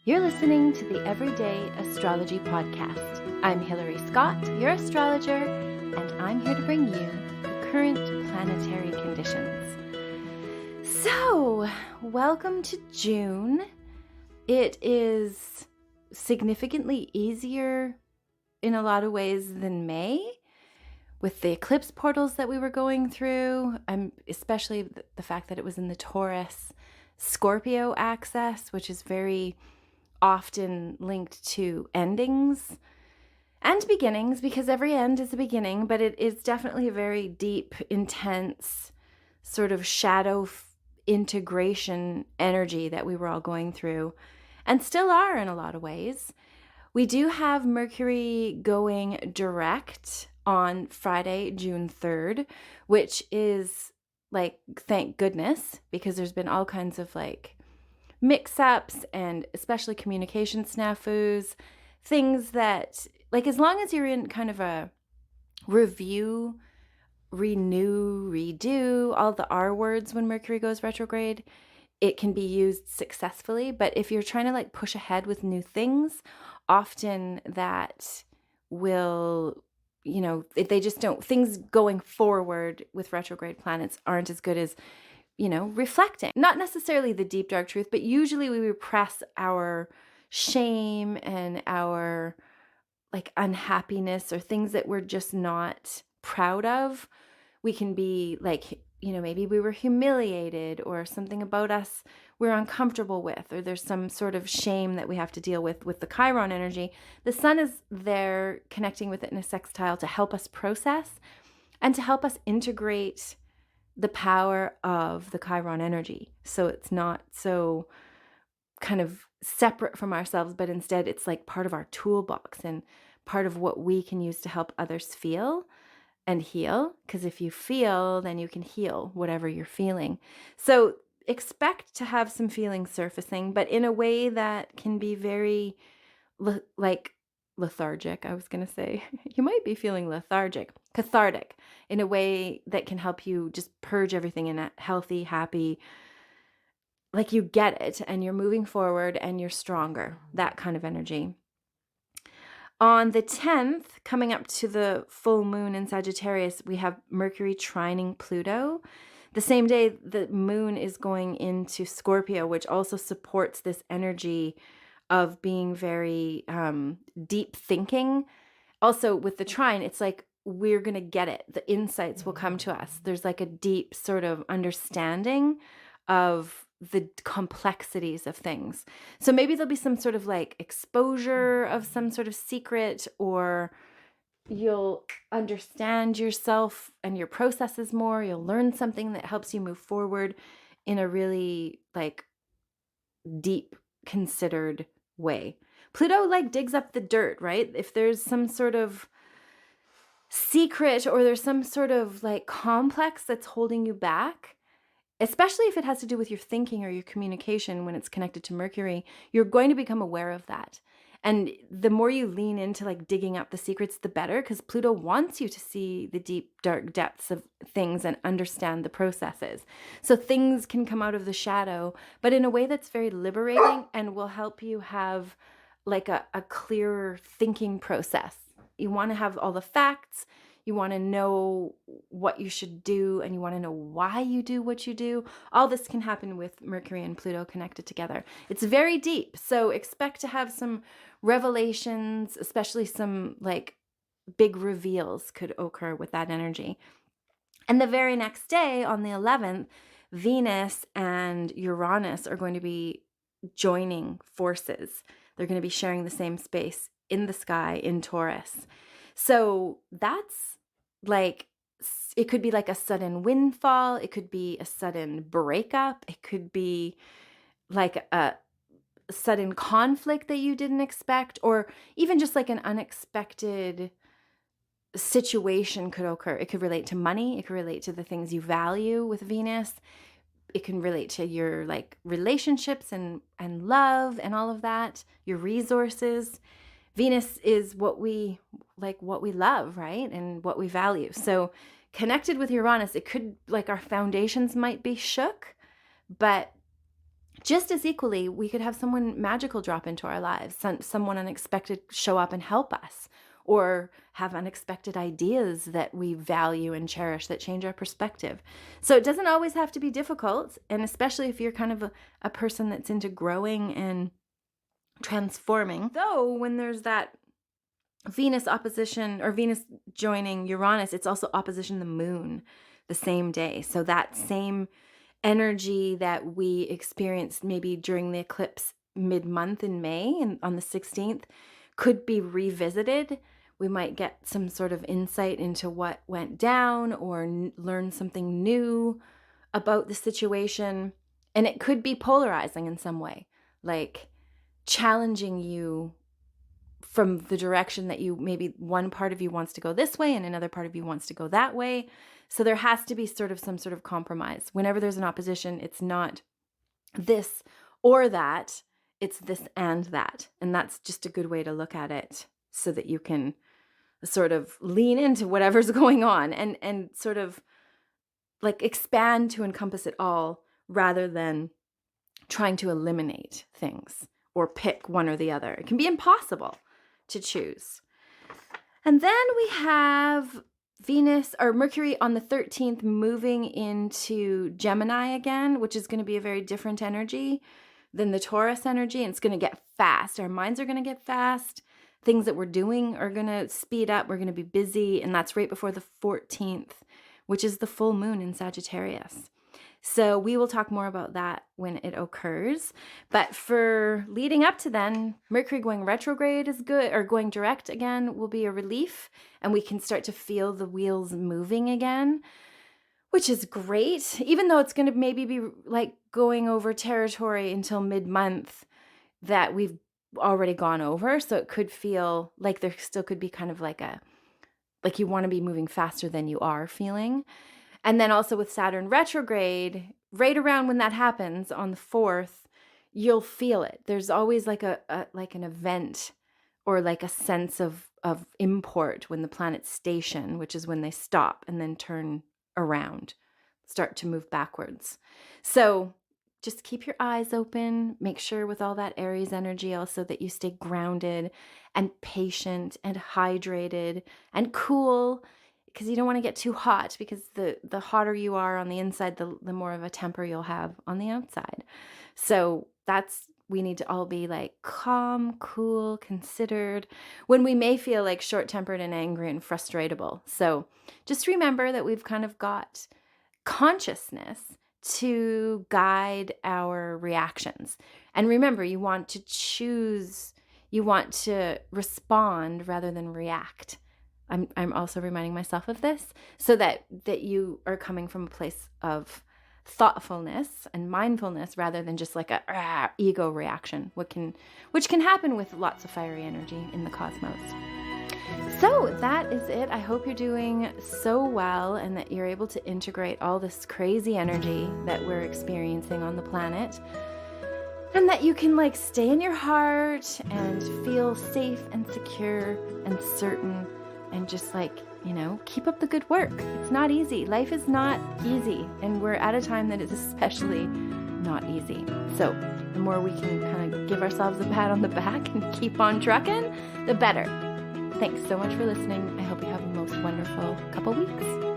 You're listening to the Everyday Astrology Podcast. I'm Hilary Scott, your astrologer, and I'm here to bring you the current planetary conditions. So, welcome to June. It is significantly easier in a lot of ways than May, with the eclipse portals that we were going through, especially the fact that it was in the Taurus Scorpio axis, which is very often linked to endings and beginnings, because every end is a beginning, but it is definitely a very deep, intense sort of shadow integration energy that we were all going through and still are in a lot of ways. We do have Mercury going direct on Friday, June 3rd, which is like, thank goodness, because there's been all kinds of mix-ups and especially communication snafus, things that, as long as you're in kind of a review, renew, redo, all the R words when Mercury goes retrograde, it can be used successfully. But if you're trying to push ahead with new things, often that will, they just don't, things going forward with retrograde planets aren't as good as reflecting. Not necessarily the deep, dark truth, but usually we repress our shame and our unhappiness or things that we're just not proud of. We can be maybe we were humiliated or something about us we're uncomfortable with, or there's some sort of shame that we have to deal with the Chiron energy. The sun is there connecting with it in a sextile to help us process and to help us integrate the power of the Chiron energy. So it's not so kind of separate from ourselves, but instead it's part of our toolbox and part of what we can use to help others feel and heal. Because if you feel, then you can heal whatever you're feeling. So expect to have some feelings surfacing, but in a way that can be very lethargic, I was going to say. You might be feeling cathartic, in a way that can help you just purge everything in a healthy, happy, you get it and you're moving forward and you're stronger, that kind of energy. On the 10th, coming up to the full moon in Sagittarius, we have Mercury trining Pluto. The same day the moon is going into Scorpio, which also supports this energy of being very deep thinking. Also with the trine, it's we're going to get it. The insights will come to us. There's a deep sort of understanding of the complexities of things. So maybe there'll be some sort of exposure of some sort of secret, or you'll understand yourself and your processes more. You'll learn something that helps you move forward in a really deep, considered way. Pluto digs up the dirt, right? If there's some sort of secret or there's some sort of complex that's holding you back, especially if it has to do with your thinking or your communication when it's connected to Mercury, you're going to become aware of that. And the more you lean into digging up the secrets, the better, because Pluto wants you to see the deep, dark depths of things and understand the processes. So things can come out of the shadow, but in a way that's very liberating and will help you have a clearer thinking process. You want to have all the facts. You want to know what you should do, and you want to know why you do what you do. All this can happen with Mercury and Pluto connected together. It's very deep, so expect to have some revelations, especially some big reveals could occur with that energy. And the very next day, on the 11th, Venus and Uranus are going to be joining forces. They're going to be sharing the same space in the sky in Taurus. So that's it could be a sudden windfall. It could be a sudden breakup. It could be a sudden conflict that you didn't expect, or even just an unexpected situation could occur. It could relate to money. It could relate to the things you value with Venus. It can relate to your relationships and love and all of that, your resources. Venus is what we love, right? And what we value. So connected with Uranus, it could our foundations might be shook, but Just as equally, we could have someone magical drop into our lives, someone unexpected show up and help us, or have unexpected ideas that we value and cherish that change our perspective. So it doesn't always have to be difficult, and especially if you're kind of a person that's into growing and transforming. Though when there's that Venus opposition or Venus joining Uranus, it's also opposition the moon the same day. So that same energy that we experienced maybe during the eclipse mid-month in May and on the 16th could be revisited. We might get some sort of insight into what went down or learn something new about the situation. And it could be polarizing in some way, like challenging you from the direction that you, maybe one part of you wants to go this way and another part of you wants to go that way. So there has to be sort of some sort of compromise. Whenever there's an opposition, it's not this or that, it's this and that. And that's just a good way to look at it so that you can sort of lean into whatever's going on and sort of like expand to encompass it all rather than trying to eliminate things or pick one or the other. It can be impossible to choose. And then we have Venus or Mercury on the 13th moving into Gemini again, which is going to be a very different energy than the Taurus energy. And it's going to get fast. Our minds are going to get fast. Things that we're doing are going to speed up. We're going to be busy. And that's right before the 14th, which is the full moon in Sagittarius. So we will talk more about that when it occurs. But for leading up to then, Mercury going retrograde is good, or going direct again will be a relief. And we can start to feel the wheels moving again, which is great. Even though it's going to maybe be like going over territory until mid-month that we've already gone over. So it could feel like there still could be kind of like you want to be moving faster than you are feeling. And then also with Saturn retrograde, right around when that happens on the 4th, you'll feel it. There's always like an event or like a sense of import when the planets station, which is when they stop and then turn around, start to move backwards. So just keep your eyes open. Make sure with all that Aries energy also that you stay grounded and patient and hydrated and cool, because you don't want to get too hot, because the hotter you are on the inside, the more of a temper you'll have on the outside. So we need to all be like calm, cool, considered, when we may feel like short-tempered and angry and frustratable. So just remember that we've kind of got consciousness to guide our reactions. And remember, you want to choose, you want to respond rather than react. I'm also reminding myself of this so that you are coming from a place of thoughtfulness and mindfulness rather than just like a ego reaction, which can happen with lots of fiery energy in the cosmos. So that is it. I hope you're doing so well and that you're able to integrate all this crazy energy that we're experiencing on the planet, and that you can like stay in your heart and feel safe and secure and certain, and just like, keep up the good work. It's not easy. Life is not easy. And we're at a time that is especially not easy. So the more we can kind of give ourselves a pat on the back and keep on trucking, the better. Thanks so much for listening. I hope you have a most wonderful couple weeks.